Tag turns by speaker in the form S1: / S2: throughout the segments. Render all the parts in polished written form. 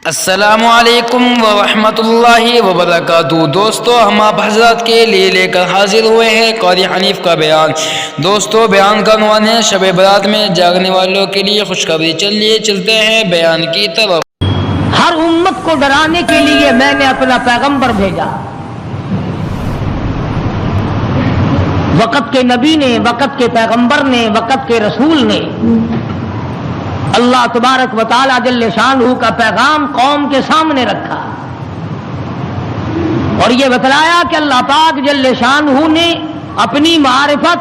S1: السلام علیکم ورحمۃ اللہ وبرکاتہ۔ دوستو، ہم آپ حضرات کے لیے لے کر حاضر ہوئے ہیں قاضی حنیف کا بیان۔ دوستو، بیان کا عنوان ہے شب برات میں جاگنے والوں کے لیے خوشخبری۔ چلیے چلتے ہیں بیان کی طرف۔
S2: ہر امت کو ڈرانے کے لیے میں نے اپنا پیغمبر بھیجا۔ وقت کے نبی نے، وقت کے پیغمبر نے، وقت کے رسول نے اللہ تبارک و تعالی جل شانہ کا پیغام قوم کے سامنے رکھا اور یہ بتلایا کہ اللہ پاک جل شانہ نے اپنی معرفت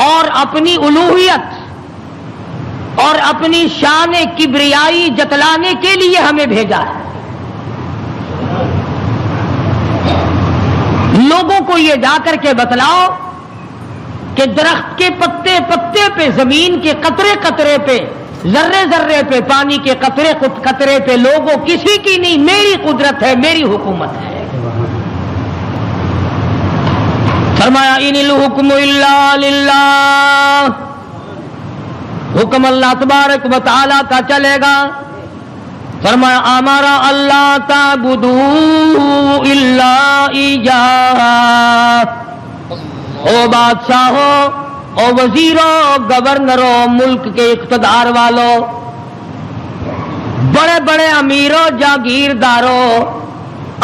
S2: اور اپنی الوہیت اور اپنی شان کبریائی جتلانے کے لیے ہمیں بھیجا ہے۔ لوگوں کو یہ جا کر کے بتلاؤ کہ درخت کے پتے پتے پہ، زمین کے قطرے قطرے پہ، ذرے ذرے پہ، پانی کے قطرے قطرے پہ لوگوں کسی کی نہیں، میری قدرت ہے، میری حکومت ہے۔ فرمایا ان الحکم الا للہ، حکم اللہ تبارک و تعالی کا چلے گا۔ فرمایا امر اللہ تعبدوا الا ایاہ۔ او بادشاہو، او وزیروں، گورنروں، ملک کے اقتدار والوں، بڑے بڑے امیروں، جاگیرداروں،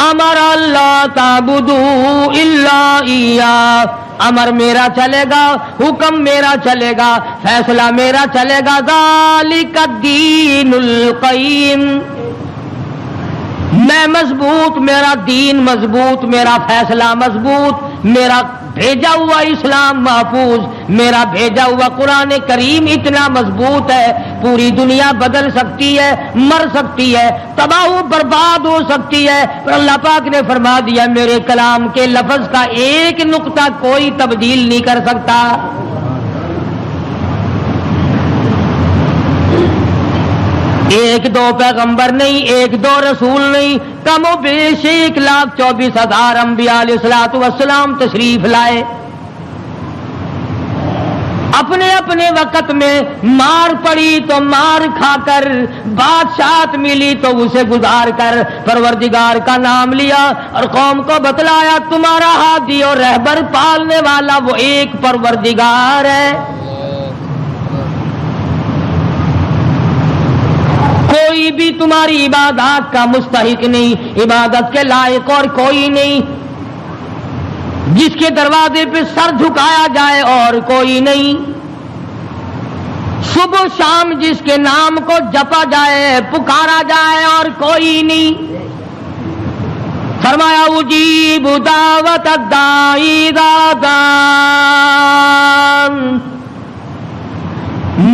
S2: امر اللہ تعبدوا الا ایاہ، امر میرا چلے گا، حکم میرا چلے گا، فیصلہ میرا چلے گا۔ ذالک الدین القیم، میں مضبوط، میرا دین مضبوط، میرا فیصلہ مضبوط، میرا بھیجا ہوا اسلام محفوظ، میرا بھیجا ہوا قرآن کریم اتنا مضبوط ہے، پوری دنیا بدل سکتی ہے، مر سکتی ہے، تباہ و برباد ہو سکتی ہے، پر اللہ پاک نے فرما دیا میرے کلام کے لفظ کا ایک نقطہ کوئی تبدیل نہیں کر سکتا۔ ایک دو پیغمبر نہیں، ایک دو رسول نہیں، کم و بیش 1,24,000 انبیاء علیہ الصلوۃ والسلام تشریف لائے۔ اپنے اپنے وقت میں مار پڑی تو مار کھا کر، بادشاہت ملی تو اسے گزار کر پروردگار کا نام لیا اور قوم کو بتلایا تمہارا ہادی اور رہبر پالنے والا وہ ایک پروردگار ہے۔ کوئی بھی تمہاری عبادات کا مستحق نہیں، عبادت کے لائق اور کوئی نہیں، جس کے دروازے پہ سر جھکایا جائے اور کوئی نہیں، صبح شام جس کے نام کو جپا جائے، پکارا جائے اور کوئی نہیں۔ فرمایا اجیب دعوت الداعی اذا دعان،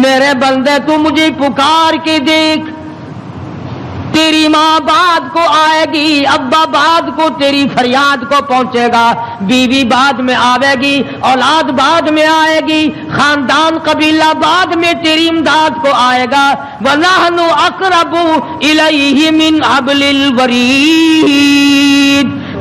S2: میرے بندے تو مجھے پکار کے دیکھ، تیری ماں بعد کو آئے گی، ابا بعد کو تیری فریاد کو پہنچے گا، بیوی بعد میں آئے گی، اولاد بعد میں آئے گی، خاندان قبیلہ بعد میں تیری امداد کو آئے گا۔ وَنَحْنُ أَقْرَبُ إِلَيْهِ مِنْ حَبْلِ الْوَرِيدِ،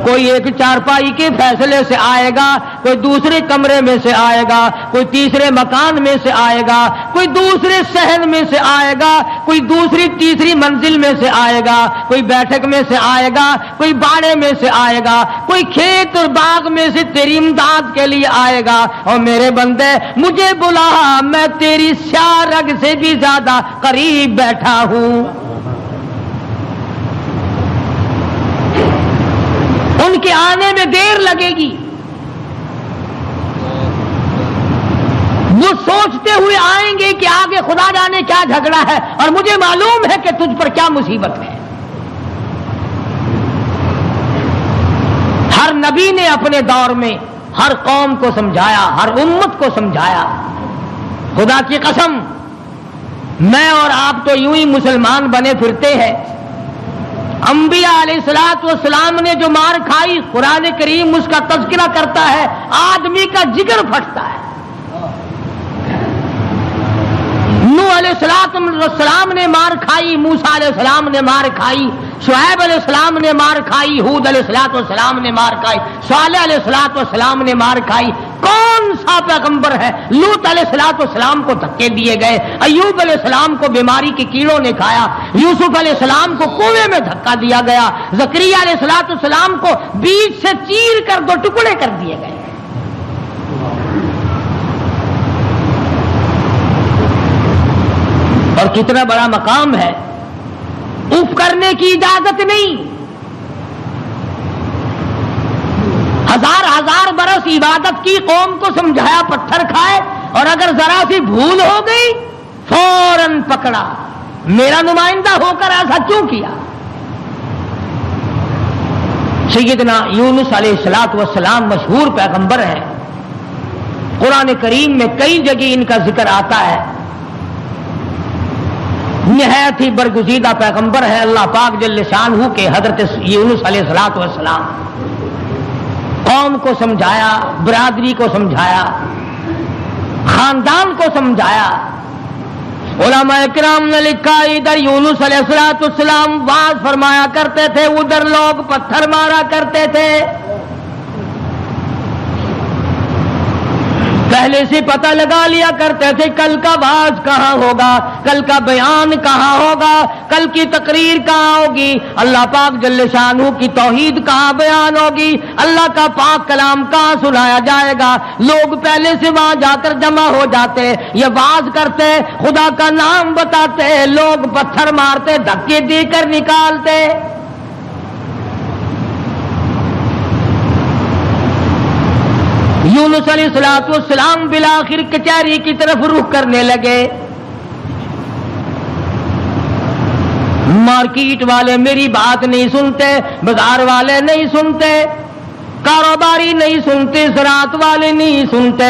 S2: کوئی ایک چارپائی کے فیصلے سے آئے گا، کوئی دوسرے کمرے میں سے آئے گا، کوئی تیسرے مکان میں سے آئے گا، کوئی دوسرے صحن میں سے آئے گا، کوئی دوسری تیسری منزل میں سے آئے گا، کوئی بیٹھک میں سے آئے گا، کوئی باڑے میں سے آئے گا، کوئی کھیت اور باغ میں سے تیری امداد کے لیے آئے گا۔ اور میرے بندے مجھے بلا، میں تیری سیاہ رگ سے بھی زیادہ قریب بیٹھا ہوں۔ ان کے آنے میں دیر لگے گی، وہ سوچتے ہوئے آئیں گے کہ آگے خدا جانے کیا جھگڑا ہے اور مجھے معلوم ہے کہ تجھ پر کیا مصیبت ہے۔ ہر نبی نے اپنے دور میں ہر قوم کو سمجھایا، ہر امت کو سمجھایا۔ خدا کی قسم، میں اور آپ تو یوں ہی مسلمان بنے پھرتے ہیں۔ انبیاء علیہ الصلوۃ والسلام نے جو مار کھائی، قرآن کریم اس کا تذکرہ کرتا ہے، آدمی کا جگر پھٹتا ہے۔ نوح علیہ السلام نے مار کھائی، موسیٰ علیہ السلام نے مار کھائی، شعیب علیہ السلام نے مار کھائی، ہود علیہ السلام نے مار کھائی، صالح علیہ السلام نے مار کھائی۔ کون سا پیغمبر ہے؟ لوط علیہ السلام کو دھکے دیے گئے، ایوب علیہ السلام کو بیماری کے کیڑوں نے کھایا، یوسف علیہ السلام کو کنویں میں دھکا دیا گیا، زکریا علیہ السلام کو بیچ سے چیر کر 2 ٹکڑے کر دیے گئے۔ اور کتنا بڑا مقام ہے، اف کرنے کی اجازت نہیں۔ ہزار برس عبادت کی، قوم کو سمجھایا پتھر کھائے، اور اگر ذرا سی بھول ہو گئی فوراً پکڑا، میرا نمائندہ ہو کر ایسا کیوں کیا؟ سیدنا یونس علیہ السلام مشہور پیغمبر ہیں، قرآن کریم میں کئی جگہ ان کا ذکر آتا ہے، نہایت ہی برگزیدہ پیغمبر ہے اللہ پاک جل شانہ کے حضرت یونس علیہ السلام۔ قوم کو سمجھایا، برادری کو سمجھایا، خاندان کو سمجھایا۔ علماء کرام نے لکھا ادھر یونس علیہ السلام واز فرمایا کرتے تھے، ادھر لوگ پتھر مارا کرتے تھے۔ پہلے سے پتہ لگا لیا کرتے تھے کل کا واز کہاں ہوگا، کل کا بیان کہاں ہوگا، کل کی تقریر کہاں ہوگی، اللہ پاک جل شانہ کی توحید کہاں بیان ہوگی، اللہ کا پاک کلام کہاں سنایا جائے گا۔ لوگ پہلے سے وہاں جا کر جمع ہو جاتے، یہ واز کرتے، خدا کا نام بتاتے، لوگ پتھر مارتے، دھکے دے کر نکالتے۔ یونس علیہ السلام بالآخر کچہری کی طرف رخ کرنے لگے۔ مارکیٹ والے میری بات نہیں سنتے، بازار والے نہیں سنتے، کاروباری نہیں سنتے، زراعت والے نہیں سنتے،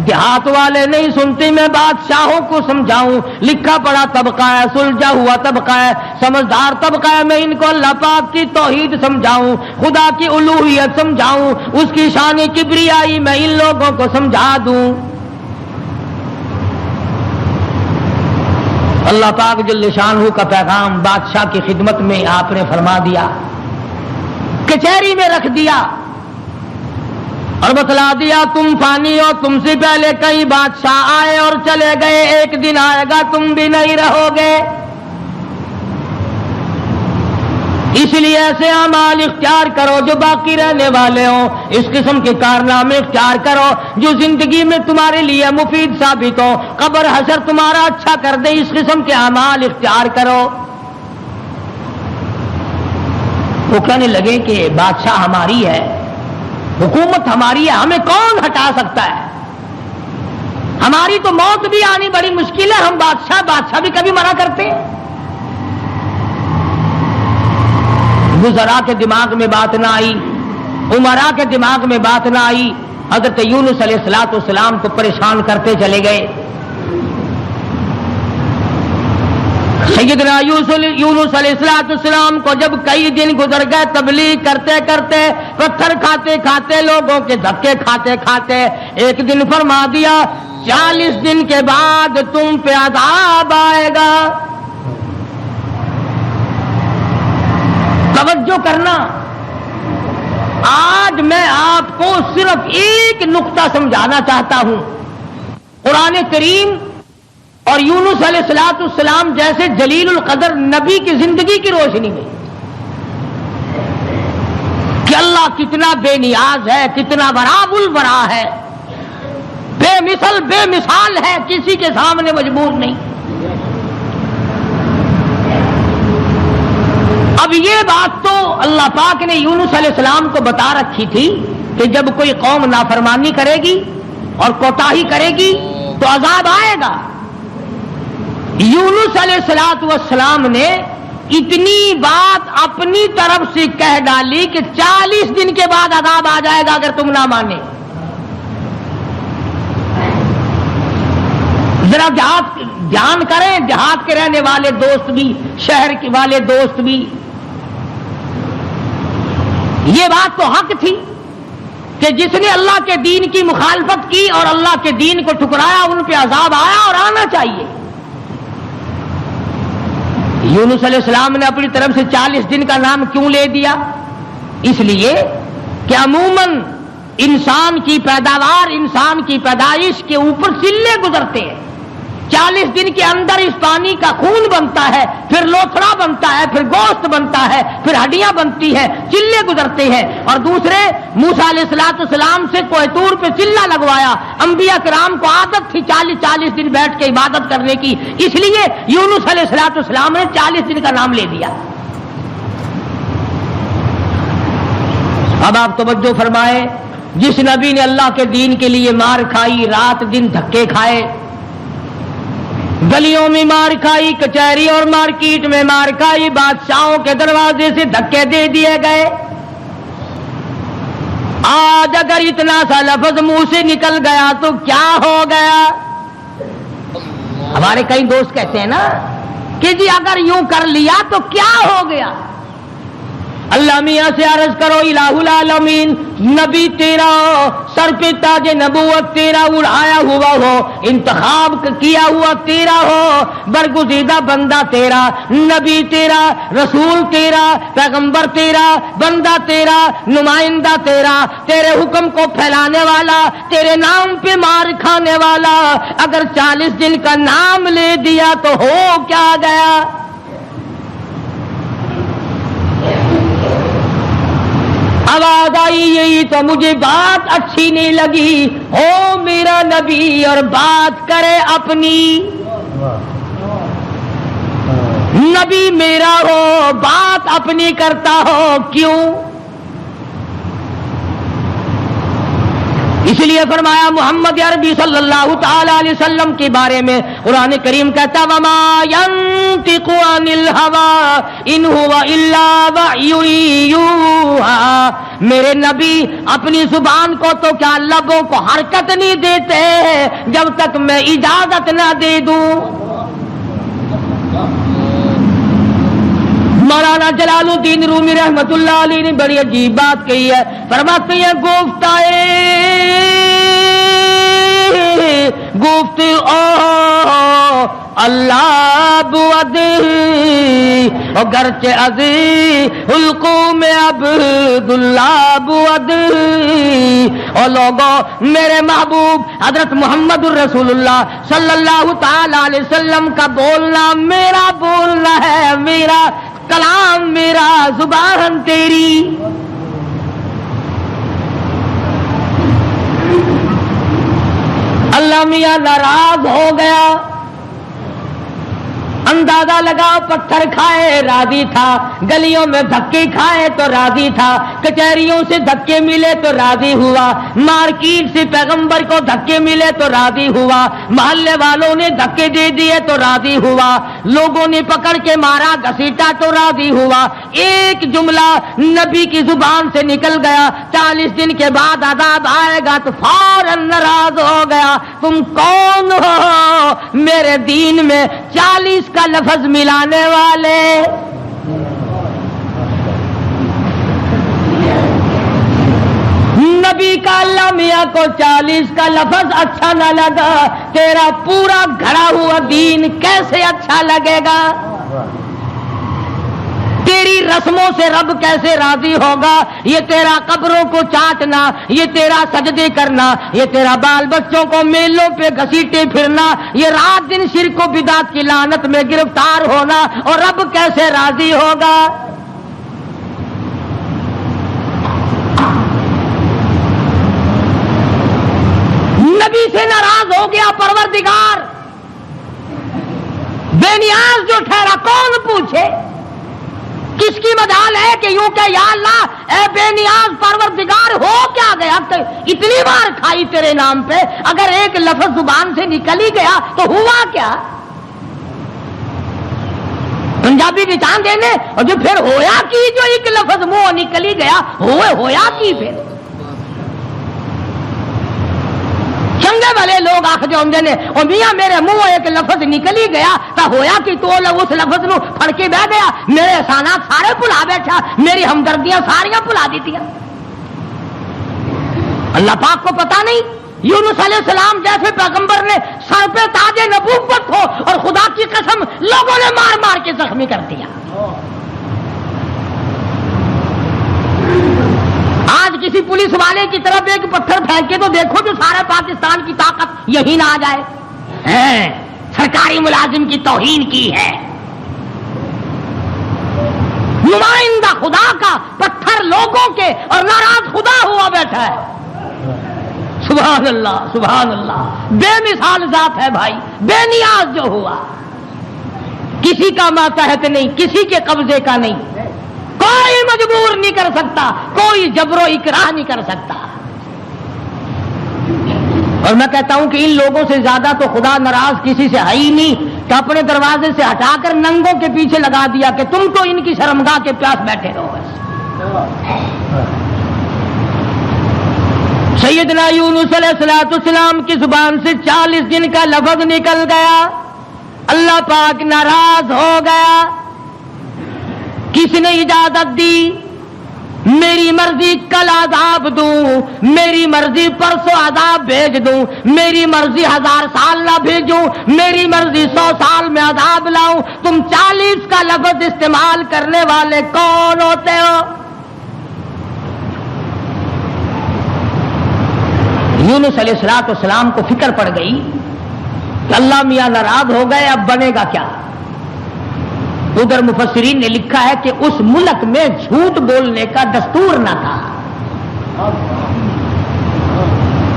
S2: دیہات والے نہیں سنتے، میں بادشاہوں کو سمجھاؤں، لکھا پڑھا طبقہ ہے، سلجھا ہوا طبقہ ہے، سمجھدار طبقہ ہے، میں ان کو اللہ پاک کی توحید سمجھاؤں، خدا کی الوہیت سمجھاؤں، اس کی شان کبریائی میں ان لوگوں کو سمجھا دوں۔ اللہ پاک جل شانہ کا پیغام بادشاہ کی خدمت میں آپ نے فرما دیا، کچہری میں رکھ دیا اور بتلا دیا تم فانی ہو، تم سے پہلے کئی بادشاہ آئے اور چلے گئے، ایک دن آئے گا تم بھی نہیں رہو گے، اس لیے ایسے اعمال اختیار کرو جو باقی رہنے والے ہوں، اس قسم کے کارنامے اختیار کرو جو زندگی میں تمہارے لیے مفید ثابت ہو، قبر حشر تمہارا اچھا کر دے، اس قسم کے اعمال اختیار کرو۔ وہ کہنے لگے کہ بادشاہ ہماری ہے، حکومت ہماری ہے، ہمیں کون ہٹا سکتا ہے، ہماری تو موت بھی آنی بڑی مشکل ہے، ہم بادشاہ بھی کبھی منع کرتے ہیں۔ وزراء کے دماغ میں بات نہ آئی، امراء کے دماغ میں بات نہ آئی، حضرت یونس علیہ السلام کو پریشان کرتے چلے گئے۔ سیدنا یونس علیہ السلام کو جب کئی دن گزر گئے تبلیغ کرتے کرتے، پتھر کھاتے کھاتے، لوگوں کے دھکے کھاتے کھاتے، ایک دن فرما دیا 40 دن کے بعد تم پہ عذاب آئے گا۔ توجہ کرنا، آج میں آپ کو صرف ایک نقطہ سمجھانا چاہتا ہوں، قرآن کریم اور یونس علیہ السلام جیسے جلیل القدر نبی کی زندگی کی روشنی میں کہ اللہ کتنا بے نیاز ہے، کتنا براب البرا ہے، بے مثال ہے، کسی کے سامنے مجبور نہیں۔ اب یہ بات تو اللہ پاک نے یونس علیہ السلام کو بتا رکھی تھی کہ جب کوئی قوم نافرمانی کرے گی اور کوتاہی کرے گی تو عذاب آئے گا۔ یونس علیہ السلام نے اتنی بات اپنی طرف سے کہہ ڈالی کہ 40 دن کے بعد عذاب آ جائے گا اگر تم نہ مانے۔ ذرا دھیان کریں، دیہات کے رہنے والے دوست بھی، شہر کے والے دوست بھی، یہ بات تو حق تھی کہ جس نے اللہ کے دین کی مخالفت کی اور اللہ کے دین کو ٹھکرایا ان پہ عذاب آیا اور آنا چاہیے۔ یونس علیہ السلام نے اپنی طرف سے 40 دن کا نام کیوں لے دیا؟ اس لیے کہ عموماً انسان کی پیداوار، انسان کی پیدائش کے اوپر چلے گزرتے ہیں۔ 40 دن کے اندر اس پانی کا خون بنتا ہے، پھر لوتھڑا بنتا ہے، پھر گوشت بنتا ہے، پھر ہڈیاں بنتی ہے، چلے گزرتے ہیں۔ اور دوسرے موسیٰ علیہ السلام سے کوہ طور پہ چلہ لگوایا۔ انبیاء کرام کو عادت تھی 40 دن بیٹھ کے عبادت کرنے کی، اس لیے یونس علیہ السلام نے 40 دن کا نام لے دیا۔ اب آپ توجہ فرمائے، جس نبی نے اللہ کے دین کے لیے مار کھائی، رات دن دھکے کھائے، گلیوں میں مار کھائی، کچہری اور مارکیٹ میں مار کھائی، بادشاہوں کے دروازے سے دھکے دے دیے گئے، آج اگر اتنا سا لفظ منہ سے نکل گیا تو کیا ہو گیا؟ ہمارے کئی دوست کہتے ہیں نا کہ جی اگر یوں کر لیا تو کیا ہو گیا؟ اللہ میاں سے عرض کرو الہ العالمین، نبی تیرا سر پہ تاج نبوت تیرا اڑایا ہوا ہو، انتخاب کیا ہوا تیرا ہو، برگزیدہ بندہ تیرا، نبی تیرا، رسول تیرا، پیغمبر تیرا، بندہ تیرا، نمائندہ تیرا، تیرے حکم کو پھیلانے والا، تیرے نام پہ مار کھانے والا، اگر 40 دن کا نام لے دیا تو ہو کیا گیا؟ آواز آئی یہی تو مجھے بات اچھی نہیں لگی، ہو میرا نبی اور بات کرے اپنی، نبی میرا ہو بات اپنی کرتا ہو کیوں؟ اس لیے فرمایا محمد عربی صلی اللہ تعالی علیہ وسلم کے بارے میں قرآن کریم کہتا وما ينطق عن الهوى ان هو الا وحی یوحی، میرے نبی اپنی زبان کو تو کیا لبوں کو حرکت نہیں دیتے جب تک میں اجازت نہ دے دوں۔ مولانا جلال الدین رومی رحمت اللہ علیہ نے بڑی عجیب بات کہی ہے، فرماتے ہیں گفت او اللہ بود گرچہ از حلقوم عبداللہ بود، اور لوگوں میرے محبوب حضرت محمد الرسول اللہ صلی اللہ تعالی علیہ وسلم کا بولنا میرا بولنا ہے، میرا کلام میرا زبان تیری۔ اللہ میاں ناراض ہو گیا، اندازہ لگا پتھر کھائے راضی تھا، گلیوں میں دھکے کھائے تو راضی تھا، کچہریوں سے دھکے ملے تو راضی ہوا، مارکیٹ سے پیغمبر کو دھکے ملے تو راضی ہوا، محلے والوں نے دھکے دے دیے تو راضی ہوا، لوگوں نے پکڑ کے مارا گھسیٹا تو راضی ہوا، ایک جملہ نبی کی زبان سے نکل گیا 40 دن کے بعد عذاب آئے گا تو فوراً ناراض ہو گیا، تم کون ہو میرے دین میں 40 کا لفظ ملانے والے؟ نبی کا اللہ میاں کو 40 کا لفظ اچھا نہ لگا، تیرا پورا گھڑا ہوا دین کیسے اچھا لگے گا؟ تیری رسموں سے رب کیسے راضی ہوگا؟ یہ تیرا قبروں کو چاٹنا، یہ تیرا سجدے کرنا، یہ تیرا بال بچوں کو میلوں پہ گھسیٹے پھرنا، یہ رات دن شرک و بدعت کی لعنت میں گرفتار ہونا، اور رب کیسے راضی ہوگا؟ نبی سے ناراض ہو گیا پروردگار، بے نیاز جو ٹھہرا کون پوچھے؟ کس کی مجال ہے کہ یوں کہ یا اللہ اے بے نیاز پروردگار ہو کیا گیا؟ اتنی بار کھائی تیرے نام پہ، اگر ایک لفظ زبان سے نکل ہی گیا تو ہوا کیا؟ پنجابی کی چاند دینے اور جو پھر ہویا کی، جو ایک لفظ منہ نکل ہی گیا ہویا کی پھر چنگے والے لوگ آخر ہوندے نے اور میاں میرے منہ ایک لفظ نکل ہی گیا تو ہویا کہ تو اس لفظ نو پھڑ کے بہ گیا، میرے احسانات سارے بھلا بیٹھا، میری ہمدردیاں ساریاں بھلا دیتیاں۔ اللہ پاک کو پتا نہیں یونس علیہ السلام جیسے پیغمبر نے سر پہ تاج نبوت ہو اور خدا کی قسم لوگوں نے مار مار کے زخمی کر دیا۔ آج کسی پولیس والے کی طرف ایک پتھر پھینکے تو دیکھو جو سارا پاکستان کی طاقت یہی نہ آ جائے. سرکاری ملازم کی توہین کی ہے. نمائندہ خدا کا پتھر لوگوں کے اور ناراض خدا ہوا بیٹھا ہے. سبحان اللہ سبحان اللہ. بے مثال ذات ہے بھائی, بے نیاز جو ہوا, کسی کا ماتحت نہیں, کسی کے قبضے کا نہیں, کوئی مجبور نہیں کر سکتا, کوئی جبر و اکراہ نہیں کر سکتا. اور میں کہتا ہوں کہ ان لوگوں سے زیادہ تو خدا ناراض کسی سے ہے ہی نہیں کہ اپنے دروازے سے ہٹا کر ننگوں کے پیچھے لگا دیا کہ تم تو ان کی شرمگاہ کے پیاس بیٹھے رہو. سیدنا یونس علیہ السلام کی زبان سے 40 دن کا لفظ نکل گیا, اللہ پاک ناراض ہو گیا. کس نے اجازت دی؟ میری مرضی کل عذاب دوں, میری مرضی پرسوں عذاب بھیج دوں, میری مرضی 1000 سال نہ بھیجوں, میری مرضی 100 سال میں عذاب لاؤں. تم 40 کا لفظ استعمال کرنے والے کون ہوتے ہو؟ یونس علیہ السلام کو فکر پڑ گئی کہ اللہ میاں ناراض ہو گئے, اب بنے گا کیا؟ ادھر مفسرین نے لکھا ہے کہ اس ملک میں جھوٹ بولنے کا دستور نہ تھا.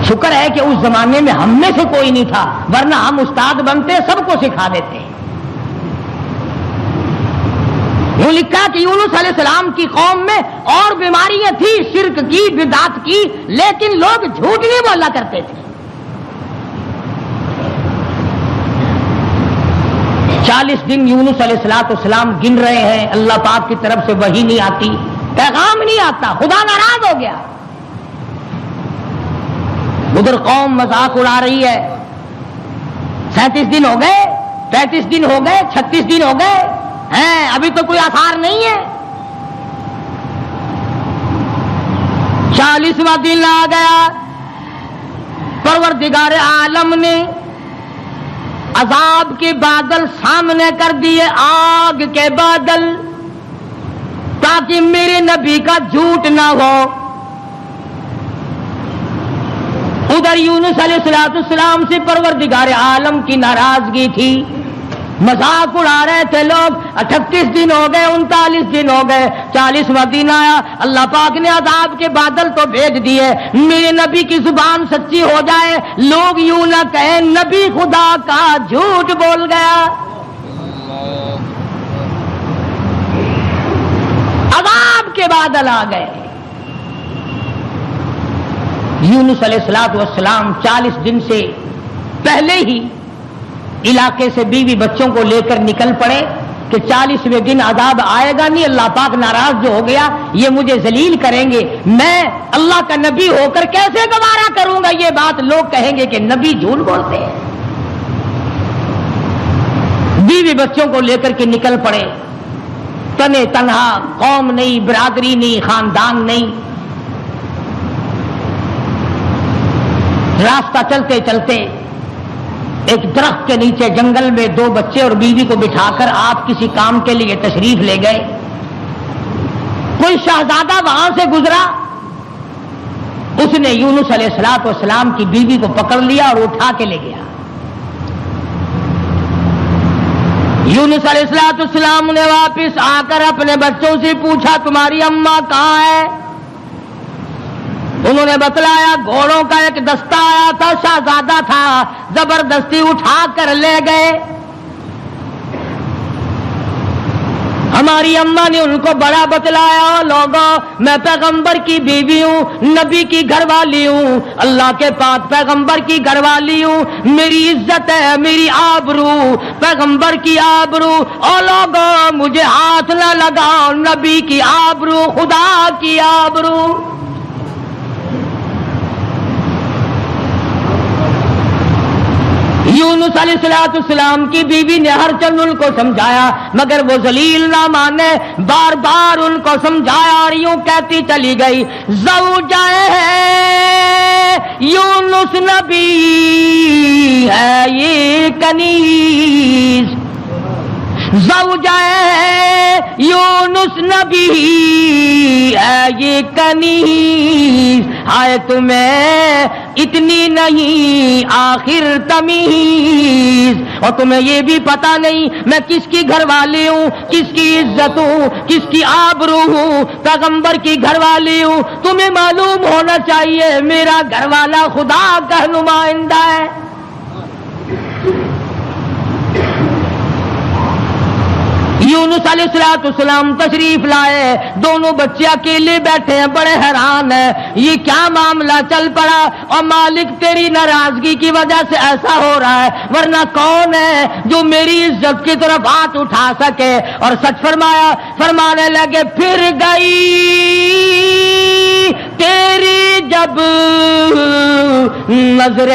S2: شکر ہے کہ اس زمانے میں ہم میں سے کوئی نہیں تھا, ورنہ ہم استاد بنتے سب کو سکھا دیتے. یوں لکھا کہ یونس علیہ السلام کی قوم میں اور بیماریاں تھیں, شرک کی, بدعت کی, لیکن لوگ جھوٹ نہیں بولا کرتے تھے. 40 دن یونس علیہ السلام گن رہے ہیں, اللہ پاک کی طرف سے وحی نہیں آتی, پیغام نہیں آتا, خدا ناراض ہو گیا. ادھر قوم مذاق اڑا رہی ہے. 37 دن ہو گئے, 35 دن ہو گئے, 36 دن ہو گئے ہیں, ابھی تو کوئی آثار نہیں ہے. 40واں دن آ گیا, پروردگار عالم نے عذاب کے بادل سامنے کر دیے, آگ کے بادل, تاکہ میرے نبی کا جھوٹ نہ ہو. ادھر یونس علیہ السلام سے پروردگار عالم کی ناراضگی تھی, مذاق اڑا رہے تھے لوگ. 38 دن ہو گئے, 39 دن ہو گئے, 40واں دن آیا, اللہ پاک نے عذاب کے بادل تو بھیج دیے. میرے نبی کی زبان سچی ہو جائے, لوگ یوں نہ کہیں نبی خدا کا جھوٹ بول گیا. عذاب کے بادل آ گئے. یونس علیہ السلام 40 دن سے پہلے ہی علاقے سے بیوی بچوں کو لے کر نکل پڑے کہ 40ویں دن عذاب آئے گا نہیں, اللہ پاک ناراض جو ہو گیا, یہ مجھے ذلیل کریں گے, میں اللہ کا نبی ہو کر کیسے گوارا کروں گا یہ بات, لوگ کہیں گے کہ نبی جھوٹ بولتے ہیں. بیوی بچوں کو لے کر کے نکل پڑے, تنے تنہا, قوم نہیں, برادری نہیں, خاندان نہیں. راستہ چلتے چلتے ایک درخت کے نیچے جنگل میں 2 بچے اور بیوی کو بٹھا کر آپ کسی کام کے لیے تشریف لے گئے. کوئی شہزادہ وہاں سے گزرا, اس نے یونس علیہ السلام کی بیوی کو پکڑ لیا اور اٹھا کے لے گیا. یونس علیہ السلام نے واپس آ کر اپنے بچوں سے پوچھا تمہاری اماں کہاں ہے؟ انہوں نے بتلایا گھوڑوں کا ایک دستہ آیا تھا, شہزادہ تھا, زبردستی اٹھا کر لے گئے. ہماری اماں نے ان کو بڑا بتلایا, لوگوں میں پیغمبر کی بیوی ہوں, نبی کی گھر والی ہوں, اللہ کے پاک پیغمبر کی گھر والی ہوں, میری عزت ہے, میری آبرو, پیغمبر کی آبرو, اور لوگوں مجھے ہاتھ نہ لگاؤ, نبی کی آبرو, خدا کی آبرو. یونس علیہ السلام کی بیوی نے ہر چند ان کو سمجھایا, مگر وہ ذلیل نہ مانے, بار بار ان کو سمجھایا اور یوں کہتی چلی گئی, زوجہ ہے یونس نبی ہے یہ کنیز, زوجہ یونس نبی ہے یہ کنیز، ہائے تمہیں اتنی نہیں آخر تمیز، اور تمہیں یہ بھی پتا نہیں میں کس کی گھر والی ہوں، کس کی عزت ہوں، کس کی آبرو ہوں، پیغمبر کی گھر والی ہوں۔ تمہیں معلوم ہونا چاہیے میرا گھر والا خدا کا نمائندہ ہے۔ یونس علیہ السلام تشریف لائے، دونوں بچے اکیلے بیٹھے ہیں، بڑے حیران ہیں یہ کیا معاملہ چل پڑا، اور مالک تیری ناراضگی کی وجہ سے ایسا ہو رہا ہے، ورنہ کون ہے جو میری عزت کی طرف ہاتھ اٹھا سکے۔ اور سچ فرمایا، فرمانے لگے پھر گئی تیری جب نظر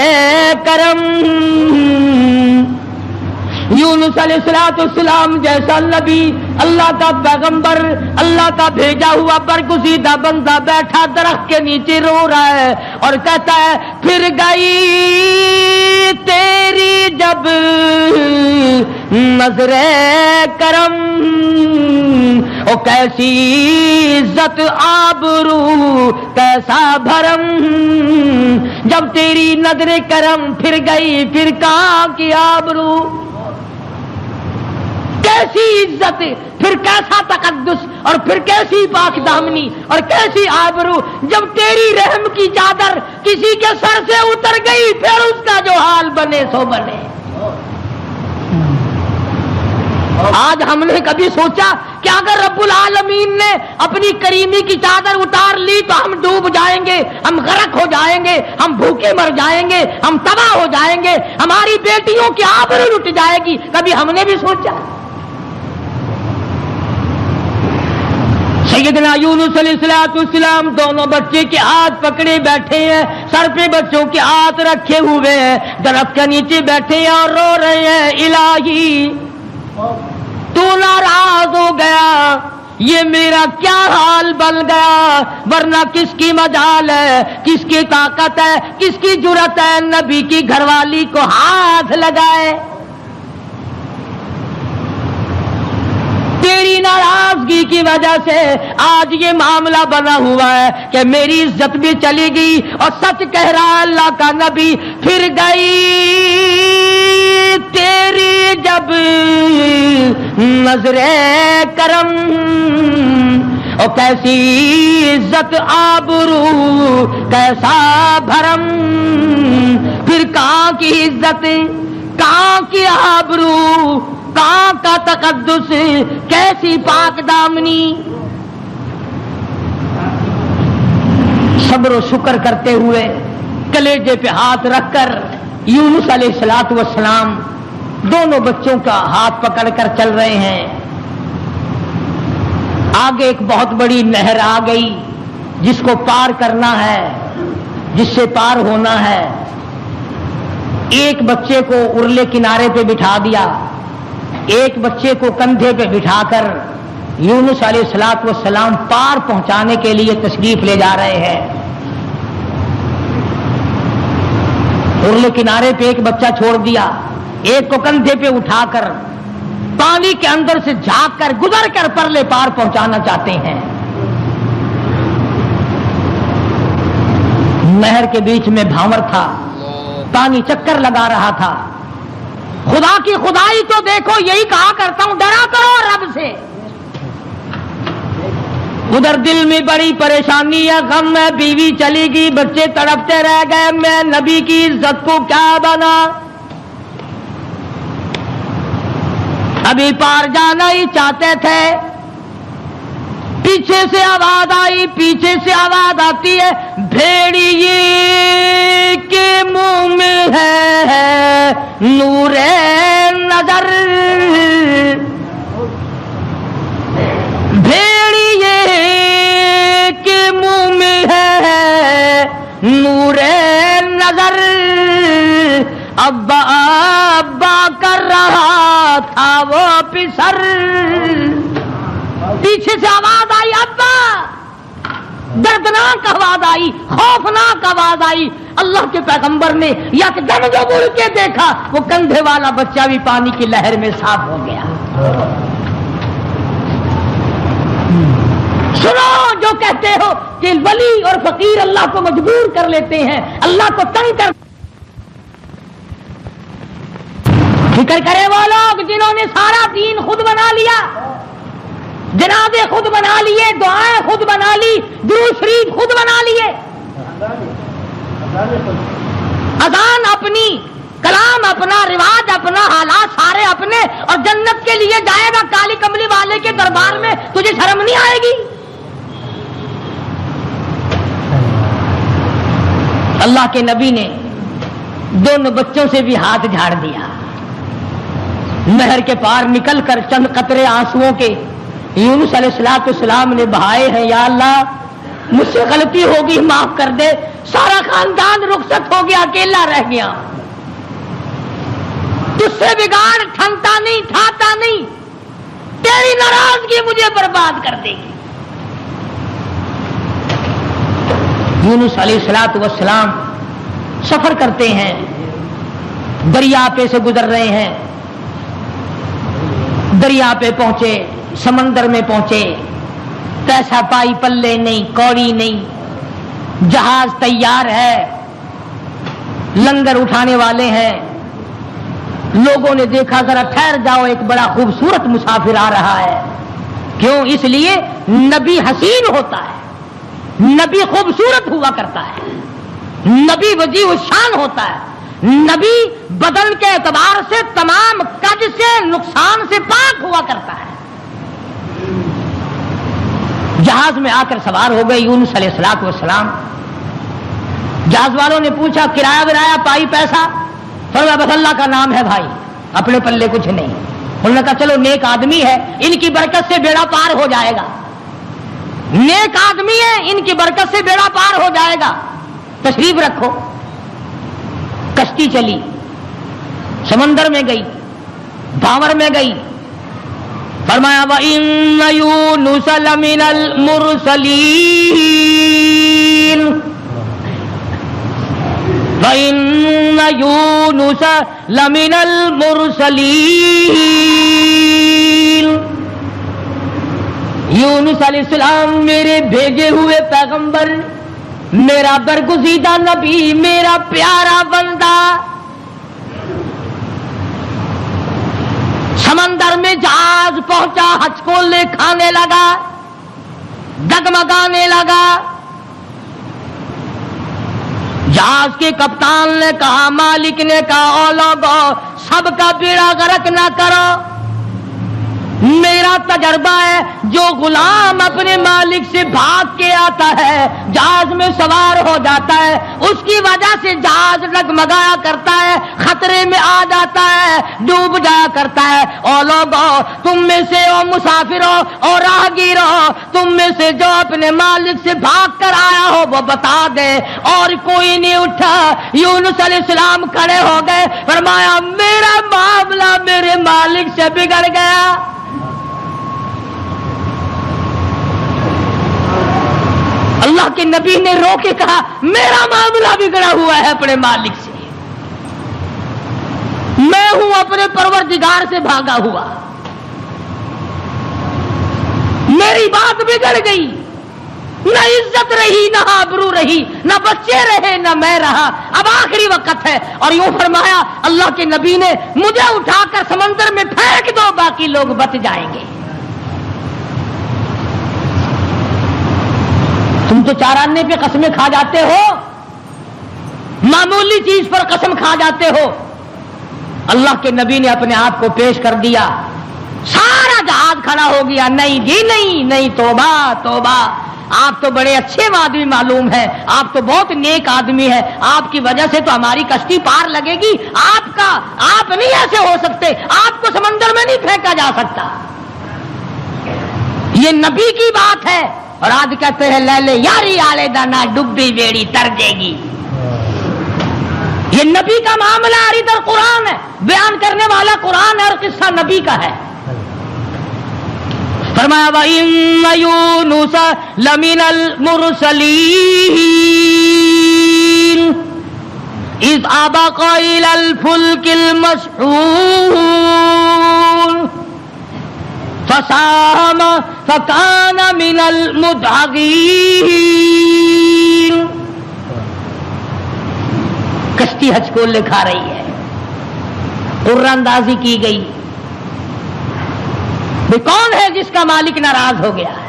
S2: کرم، یونس علیہ السلام جیسا نبی، اللہ کا پیغمبر، اللہ کا بھیجا ہوا برگزیدہ بندہ بیٹھا درخت کے نیچے رو رہا ہے اور کہتا ہے پھر گئی تیری جب نظر کرم، او کیسی عزت آبرو کیسا بھرم، جب تیری نظر کرم پھر گئی پھر کہاں کی آبرو، کیسی عزت، پھر کیسا تقدس، اور پھر کیسی پاک دامنی اور کیسی آبرو، جب تیری رحم کی چادر کسی کے سر سے اتر گئی پھر اس کا جو حال بنے سو بنے۔ آج ہم نے کبھی سوچا کہ اگر رب العالمین نے اپنی کریمی کی چادر اتار لی تو ہم ڈوب جائیں گے، ہم غرق ہو جائیں گے، ہم بھوکے مر جائیں گے، ہم تباہ ہو جائیں گے، ہماری بیٹیوں کی آبرو لٹ جائے گی، کبھی ہم نے بھی سوچا؟ سیدنا یونس علیہ السلام دونوں بچے کے ہاتھ پکڑے بیٹھے ہیں، سر پہ بچوں کے ہاتھ رکھے ہوئے ہیں، درخت کے نیچے بیٹھے ہیں اور رو رہے ہیں الہی تو ناراض ہو گیا، یہ میرا کیا حال بن گیا، ورنہ کس کی مجال ہے، کس کی طاقت ہے، کس کی جرأت ہے نبی کی گھر والی کو ہاتھ لگائے۔ تیری ناراضگی کی وجہ سے آج یہ معاملہ بنا ہوا ہے کہ میری عزت بھی چلی گئی، اور سچ کہہ رہا اللہ کا نبی پھر گئی تیری جب نظر کرم، اور کیسی عزت آبرو کیسا بھرم، پھر کہاں کی عزت، کہاں کی آبرو، کہاں کا تقدس، کیسی پاک دامنی۔ صبر و شکر کرتے ہوئے کلیجے پہ ہاتھ رکھ کر یونس علیہ السلام دونوں بچوں کا ہاتھ پکڑ کر چل رہے ہیں۔ آگے ایک بہت بڑی نہر آ گئی جس کو پار کرنا ہے، جس سے پار ہونا ہے۔ ایک بچے کو ارلے کنارے پہ بٹھا دیا، ایک بچے کو کندھے پہ بٹھا کر یونس علیہ السلام پار پہنچانے کے لیے تشریف لے جا رہے ہیں۔ ارلے کنارے پہ ایک بچہ چھوڑ دیا، ایک کو کندھے پہ اٹھا کر پانی کے اندر سے جھانک کر گزر کر پرلے پار پہنچانا چاہتے ہیں۔ نہر کے بیچ میں بھاور تھا، پانی چکر لگا رہا تھا۔ خدا کی خدائی تو دیکھو، یہی کہا کرتا ہوں ڈرا کرو رب سے۔ ادھر دل میں بڑی پریشانی ہے، غم ہے، بیوی چلی گئی، بچے تڑپتے رہ گئے، میں نبی کی عزت کو کیا بنا، ابھی پار جانا ہی چاہتے تھے۔ پیچھے سے آواز آئی، پیچھے سے آواز آتی ہے، بھیڑیے کے منہ میں ہے نور نظر، بھیڑیے کے منہ میں ہے نور نظر، ابا ابا کر رہا تھا وہ پسر۔ پیچھے سے آواز آئی ابا، دردناک آواز آئی، خوفناک آواز آئی. اللہ کے پیغمبر نے یکدم جو مڑ کے دیکھا وہ کندھے والا بچہ بھی پانی کی لہر میں صاف ہو گیا. سنو جو کہتے ہو کہ ولی اور فقیر اللہ کو مجبور کر لیتے ہیں، اللہ کو تنگ کر. فکر کرے وہ لوگ جنہوں نے سارا دین خود بنا لیا، جنازے خود بنا لیے، دعائیں خود بنا لی، درود شریف خود بنا لیے، اذان اپنی، کلام اپنا، رواج اپنا، حالات سارے اپنے، اور جنت کے لیے جائے گا کالی کملی والے کے دربار میں، تجھے شرم نہیں آئے گی؟ اللہ کے نبی نے دونوں بچوں سے بھی ہاتھ جھاڑ دیا. نہر کے پار نکل کر چند قطرے آنسوؤں کے یونس علیہ السلام نے بہائے ہیں. یا اللہ مجھ سے غلطی ہوگی، معاف کر دے. سارا خاندان رخصت ہو گیا، اکیلا رہ گیا. تجھ سے بگاڑ ٹھنتا نہیں، ٹھاتا نہیں، تیری ناراضگی مجھے برباد کر دے گی. یونس علیہ السلام سفر کرتے ہیں، دریا پہ سے گزر رہے ہیں. دریا پہ پہنچے، سمندر میں پہنچے، پیسہ پائی پلے نہیں، کوڑی نہیں. جہاز تیار ہے، لنگر اٹھانے والے ہیں. لوگوں نے دیکھا ذرا ٹھہر جاؤ، ایک بڑا خوبصورت مسافر آ رہا ہے. کیوں؟ اس لیے نبی حسین ہوتا ہے، نبی خوبصورت ہوا کرتا ہے، نبی وجیہ الشان ہوتا ہے، نبی بدن کے اعتبار سے تمام کج سے، نقصان سے پاک ہوا کرتا ہے. جہاز میں آ کر سوار ہو گئے یونس علیہ السلام. جہاز والوں نے پوچھا کرایہ ورایہ پائی پیسہ؟ فرمایا بس اللہ کا نام ہے بھائی، اپنے پلے کچھ نہیں. انہوں نے کہا چلو نیک آدمی ہے، ان کی برکت سے بیڑا پار ہو جائے گا. نیک آدمی ہے، ان کی برکت سے بیڑا پار ہو جائے گا، تشریف رکھو. کشتی چلی، سمندر میں گئی، بھاور میں گئی. فرمایا وَإِنَّ يُونُسَ لَمِنَ الْمُرْسَلِينَ وَإِنَّ يُونُسَ لَمِنَ الْمُرْسَلِينَ. یونس علیہ السلام میرے بھیجے ہوئے پیغمبر، میرا برگزیدہ نبی، میرا پیارا بندہ. سمندر میں جہاز پہنچا، ہچکولے کھانے لگا، ڈگمگانے لگا. جہاز کے کپتان نے کہا، مالک نے کہا او لوگو سب کا بیڑا غرق نہ کرو. میرا تجربہ ہے جو غلام اپنے مالک سے بھاگ کے آتا ہے، جہاز میں سوار ہو جاتا ہے، اس کی وجہ سے جہاز ڈگمگایا کرتا ہے، خطرے میں آ جاتا ہے، ڈوب جایا کرتا ہے. اور لوگوں تم میں سے او مسافروں اور راہگیروں، تم میں سے جو اپنے مالک سے بھاگ کر آیا ہو وہ بتا دے. اور کوئی نہیں اٹھا. یونس علیہ السلام کھڑے ہو گئے، فرمایا میرا معاملہ میرے مالک سے بگڑ گیا. اللہ کے نبی نے رو کے کہا میرا معاملہ بگڑا ہوا ہے اپنے مالک سے، میں ہوں اپنے پروردگار سے بھاگا ہوا، میری بات بگڑ گئی. نہ عزت رہی، نہ آبرو رہی، نہ بچے رہے، نہ میں رہا. اب آخری وقت ہے. اور یوں فرمایا اللہ کے نبی نے مجھے اٹھا کر سمندر میں پھینک دو، باقی لوگ بچ جائیں گے. تم تو چاراننے پہ قسمیں کھا جاتے ہو، معمولی چیز پر قسم کھا جاتے ہو. اللہ کے نبی نے اپنے آپ کو پیش کر دیا، سارا جہاز کھڑا ہو گیا. نہیں جی نہیں، نہیں، توبہ توبہ. آپ تو بڑے اچھے آدمی معلوم ہیں، آپ تو بہت نیک آدمی ہیں، آپ کی وجہ سے تو ہماری کشتی پار لگے گی. آپ نہیں ایسے ہو سکتے، آپ کو سمندر میں نہیں پھینکا جا سکتا. یہ نبی کی بات ہے. اور آج کہتے ہیں لے لے یاری آلے دانا ڈبی بیڑی تر جے گی. یہ نبی کا معاملہ ہے، ادھر قرآن ہے، بیان کرنے والا قرآن ہے اور قصہ نبی کا ہے. فرمایا وَإِنَّ يُونُسَ لَمِنَ الْمُرْسَلِينَ إِذْ أَبَقَ إِلَى الْفُلْكِ الْمَشْحُونِ فَسَاهَمَ فَكَانَ مِنَ الْمُدْحَضِينَ. کشتی حج کو لکھا رہی ہے، قرآن اندازی کی گئی. وہ کون ہے جس کا مالک ناراض ہو گیا ہے؟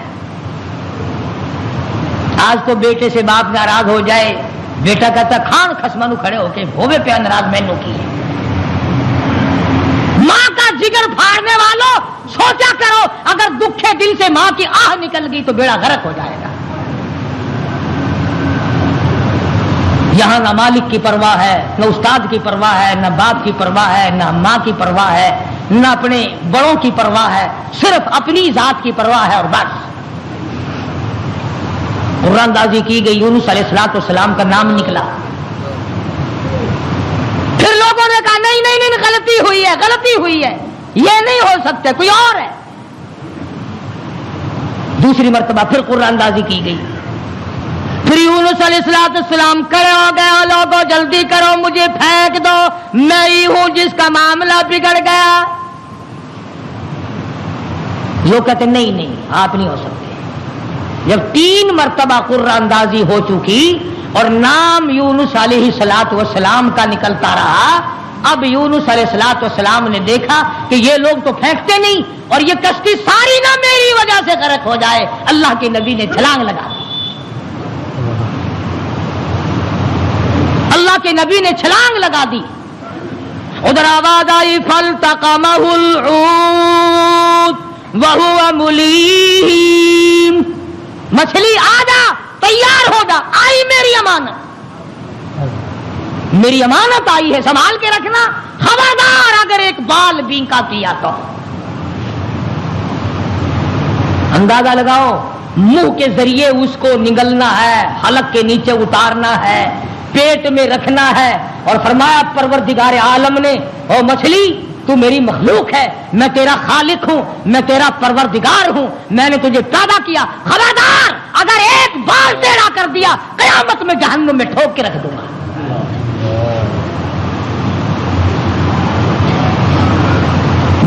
S2: آج تو بیٹے سے باپ ناراض ہو جائے، بیٹا کہتا کھان خسمانو کھڑے ہو کے ہوے پہ ناراض مینو کی ہے. ماں کا جگر پھاڑنے والوں سوچا کرو، اگر دکھے دل سے ماں کی آہ نکل گئی تو بیڑا غرق ہو جائے گا. یہاں نہ مالک کی پرواہ ہے، نہ استاد کی پرواہ ہے، نہ باپ کی پرواہ ہے، نہ ماں کی پرواہ ہے، نہ اپنے بڑوں کی پرواہ ہے، صرف اپنی ذات کی پرواہ ہے. اور بس قرآن اندازی کی گئی، یونس علیہ السلام کا نام نکلا. پھر لوگوں نے کہا نہیں نہیں نہیں، غلطی ہوئی ہے، غلطی ہوئی ہے، یہ نہیں ہو سکتے، کوئی اور ہے. دوسری مرتبہ پھر قرآن اندازی کی گئی. پھر یونس علیہ السلام کھڑے ہو گئے، لوگوں جلدی کرو مجھے پھینک دو، میں ہی ہوں جس کا معاملہ بگڑ گیا. لوگ کہتے نہیں نہیں، آپ نہیں ہو سکتے. جب 3 مرتبہ قرآن اندازی ہو چکی اور نام یونس علیہ السلام کا نکلتا رہا، اب یونس علیہ السلام نے دیکھا کہ یہ لوگ تو پھینکتے نہیں اور یہ کشتی ساری نہ میری وجہ سے غرق ہو جائے. اللہ کے نبی نے چھلانگ لگا دی. اللہ کے نبی نے چھلانگ لگا دی. ادھر آواز آئی فَالْتَقَمَهُ الْحُوتُ وَهُوَ مُلِيمٌ. مچھلی آ جا، تیار ہو جا، آئی میری امانت، میری امانت آئی ہے، سنبھال کے رکھنا. خبردار اگر ایک بال بینکا کیا تو. اندازہ لگاؤ، منہ کے ذریعے اس کو نگلنا ہے، حلق کے نیچے اتارنا ہے، پیٹ میں رکھنا ہے. اور فرمایا پروردگار عالم نے او مچھلی تو میری مخلوق ہے، میں تیرا خالق ہوں، میں تیرا پروردگار ہوں، میں نے تجھے پیدا کیا. خبردار اگر ایک بال ٹیڑھا کر دیا قیامت میں جہنم میں ٹھوک کے رکھ دوں گا.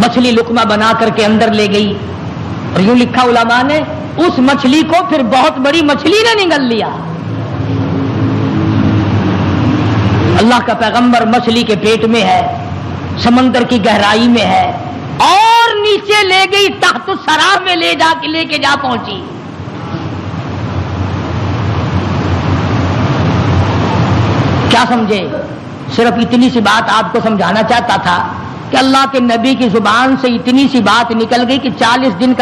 S2: مچھلی لقمہ بنا کر کے اندر لے گئی اور یوں لکھا علماء نے اس مچھلی کو پھر بہت بڑی مچھلی نے نگل لیا. اللہ کا پیغمبر مچھلی کے پیٹ میں ہے، سمندر کی گہرائی میں ہے، اور نیچے لے گئی تحت الثری میں لے کے جا پہنچی. کیا سمجھے؟ صرف اتنی سی بات آپ کو سمجھانا چاہتا تھا کہ اللہ کے نبی کی زبان سے اتنی سی بات نکل گئی کہ 40 دن